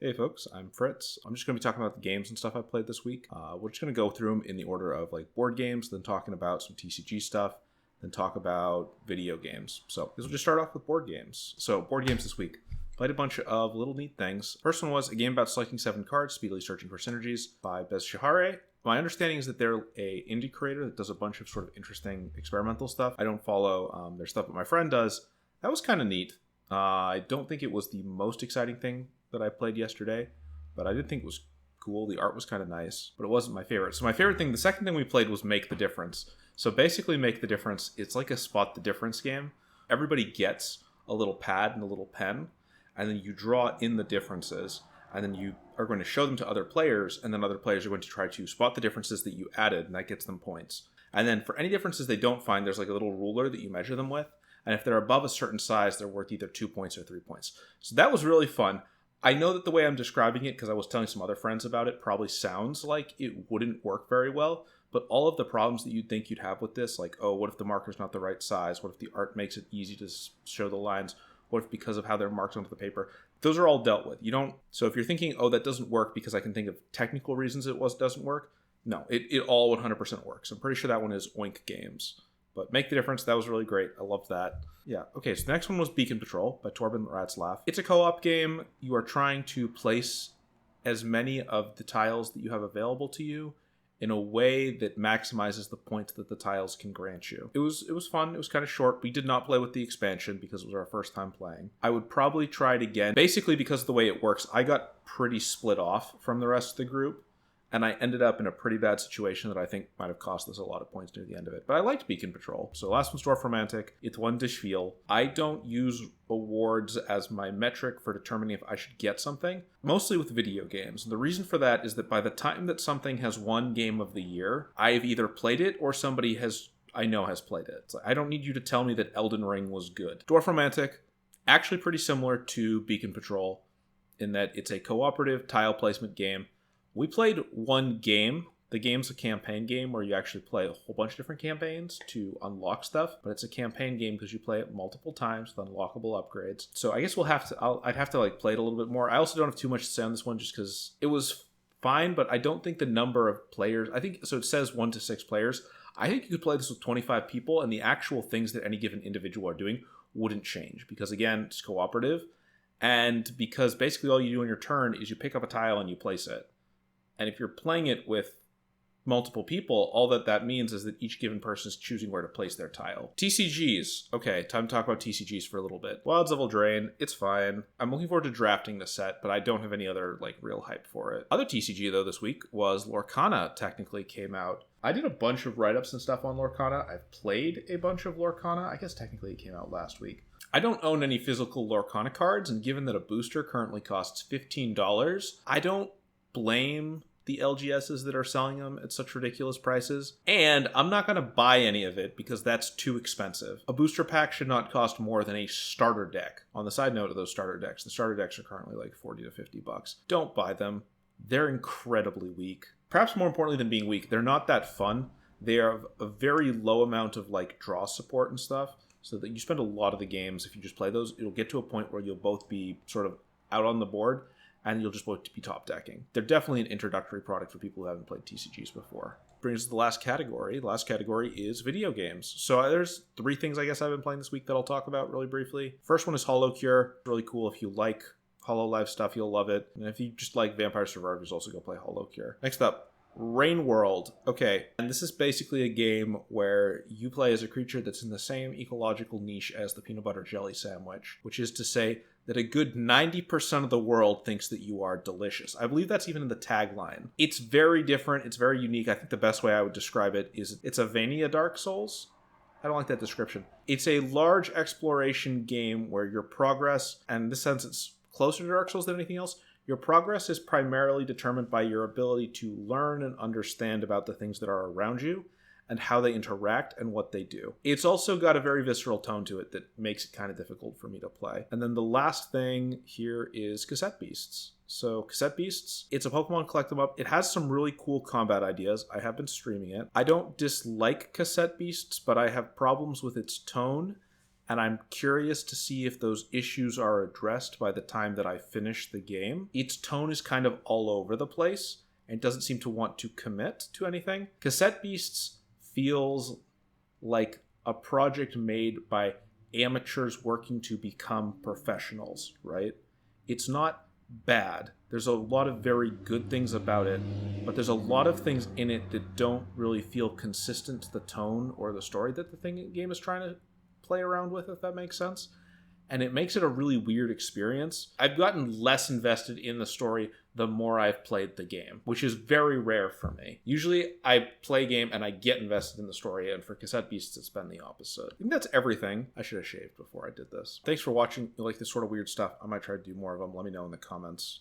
Hey folks, I'm Fritz. I'm just going to be talking about the games and stuff I played this week. We're just going to go through them in the order of like board games, then talking about some TCG stuff, then talk about video games. So we'll just start off with board games. So board games this week. Played a bunch of little neat things. First one was a game about selecting 7 cards, speedily searching for synergies by Bez Shihare. My understanding is that they're a indie creator that does a bunch of sort of interesting experimental stuff. I don't follow their stuff, but my friend does. That was kind of neat. I don't think it was the most exciting thing that I played yesterday, but I did think it was cool. The art was kind of nice, but it wasn't my favorite. So my favorite thing, the second thing we played was Make the Difference. So basically Make the Difference, it's like a spot the difference game. Everybody gets a little pad and a little pen, and then you draw in the differences, and then you are going to show them to other players, and then other players are going to try to spot the differences that you added, and that gets them points. And then for any differences they don't find, there's like a little ruler that you measure them with, and if they're above a certain size, they're worth either 2 points or 3 points. So that was really fun. I know that the way I'm describing it, because I was telling some other friends about it, probably sounds like it wouldn't work very well, but all of the problems that you'd think you'd have with this, like, oh, what if the marker's not the right size? What if the art makes it easy to show the lines? What if because of how they're marked onto the paper? Those are all dealt with. So if you're thinking, oh, that doesn't work because I can think of technical reasons doesn't work, no, it all 100% works. I'm pretty sure that one is Oink Games. But Make the Difference, that was really great. I love that. Yeah, okay, so the next one was Beacon Patrol by Torben Ratzlaff. It's a co-op game. You are trying to place as many of the tiles that you have available to you in a way that maximizes the points that the tiles can grant you. It was fun. It was kind of short. We did not play with the expansion because it was our first time playing. I would probably try it again. Basically, because of the way it works, I got pretty split off from the rest of the group, and I ended up in a pretty bad situation that I think might have cost us a lot of points near the end of it. But I liked Beacon Patrol. So last one's Dwarf Romantic. It's won Dishfiel. I don't use awards as my metric for determining if I should get something, mostly with video games. And the reason for that is that by the time that something has won Game of the Year, I've either played it or somebody I know has played it. So I don't need you to tell me that Elden Ring was good. Dwarf Romantic, actually pretty similar to Beacon Patrol in that it's a cooperative tile placement game. We played one game. The game's a campaign game where you actually play a whole bunch of different campaigns to unlock stuff, but it's a campaign game because you play it multiple times with unlockable upgrades. So I guess I'd have to like play it a little bit more. I also don't have too much to say on this one just because it was fine, but I don't think the number of players, so it says 1 to 6 players. I think you could play this with 25 people and the actual things that any given individual are doing wouldn't change because again, it's cooperative and because basically all you do on your turn is you pick up a tile and you place it. And if you're playing it with multiple people, all that means is that each given person is choosing where to place their tile. TCGs. Okay, time to talk about TCGs for a little bit. Wilds Level Drain, it's fine. I'm looking forward to drafting the set, but I don't have any other like real hype for it. Other TCG though this week was Lorcana technically came out. I did a bunch of write-ups and stuff on Lorcana. I've played a bunch of Lorcana. I guess technically it came out last week. I don't own any physical Lorcana cards, and given that a booster currently costs $15, I don't blame the LGSs that are selling them at such ridiculous prices. And I'm not going to buy any of it because that's too expensive. A booster pack should not cost more than a starter deck. On the side note of those starter decks, the starter decks are currently like $40 to $50. Don't buy them. They're incredibly weak. Perhaps more importantly than being weak, they're not that fun. They have a very low amount of like draw support and stuff. So that you spend a lot of the games, if you just play those, it'll get to a point where you'll both be sort of out on the board and you'll just both be top decking. They're definitely an introductory product for people who haven't played TCGs before. Brings us to the last category. The last category is video games. So there's 3 things I guess I've been playing this week that I'll talk about really briefly. First one is HoloCure. Really cool. If you like HoloLive stuff, you'll love it. And if you just like Vampire Survivors, also go play HoloCure. Next up, Rain World. Okay, and this is basically a game where you play as a creature that's in the same ecological niche as the peanut butter jelly sandwich, which is to say that a good 90% of the world thinks that you are delicious. I believe that's even in the tagline. It's very different. It's very unique. I think the best way I would describe it is it's a Vania Dark Souls. I don't like that description. It's a large exploration game where your progress, and in this sense it's closer to Dark Souls than anything else, your progress is primarily determined by your ability to learn and understand about the things that are around you and how they interact and what they do. It's also got a very visceral tone to it that makes it kind of difficult for me to play. And then the last thing here is Cassette Beasts. So Cassette Beasts, it's a Pokemon collect them up. It has some really cool combat ideas. I have been streaming it. I don't dislike Cassette Beasts, but I have problems with its tone and I'm curious to see if those issues are addressed by the time that I finish the game. Its tone is kind of all over the place and doesn't seem to want to commit to anything. Cassette Beasts feels like a project made by amateurs working to become professionals, right? It's not bad. There's a lot of very good things about it, but there's a lot of things in it that don't really feel consistent to the tone or the story that the game is trying to play around with, if that makes sense. And it makes it a really weird experience. I've gotten less invested in the story the more I've played the game, which is very rare for me. Usually I play a game and I get invested in the story, and for Cassette Beasts it's been the opposite. I think that's everything. I should have shaved before I did this. Thanks for watching. You like this sort of weird stuff? I might try to do more of them. Let me know in the comments.